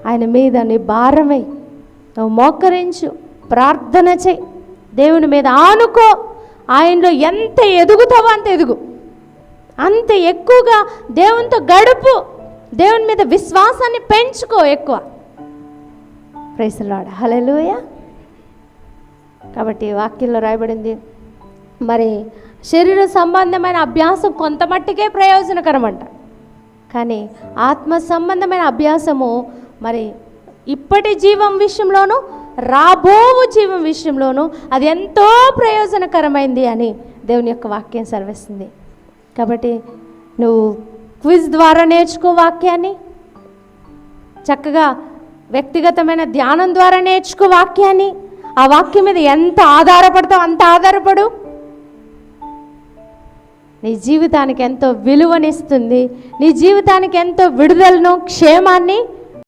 ఆయన మీద నీ భారమై నువ్వు మోకరించు, ప్రార్థన చేయి, దేవుని మీద ఆనుకో. ఆయనలో ఎంత ఎదుగుతావో అంత ఎదుగు, అంత ఎక్కువగా దేవునితో గడుపు, దేవుని మీద విశ్వాసాన్ని పెంచుకో ఎక్కువ. ప్రైజ్ ది లార్డ్, హల్లెలూయా. కాబట్టి వాక్యంలో రాయబడింది, మరి శరీర సంబంధమైన అభ్యాసం కొంత మట్టికే ప్రయోజనకరమంట, కానీ ఆత్మ సంబంధమైన అభ్యాసము మరి ఇప్పటి జీవం విషయంలోనూ రాబో జీవం విషయంలోనూ అది ఎంతో ప్రయోజనకరమైంది అని దేవుని యొక్క వాక్యం సెలవిస్తుంది. కాబట్టి నువ్వు క్విజ్ ద్వారా నేర్చుకో వాక్యాన్ని, చక్కగా వ్యక్తిగతమైన ధ్యానం ద్వారా నేర్చుకో వాక్యాన్ని. ఆ వాక్యం మీద ఎంత ఆధారపడతావు అంత ఆధారపడు. నీ జీవితానికి ఎంతో విలువనిస్తుంది, నీ జీవితానికి ఎంతో విడుదలను, క్షేమాన్ని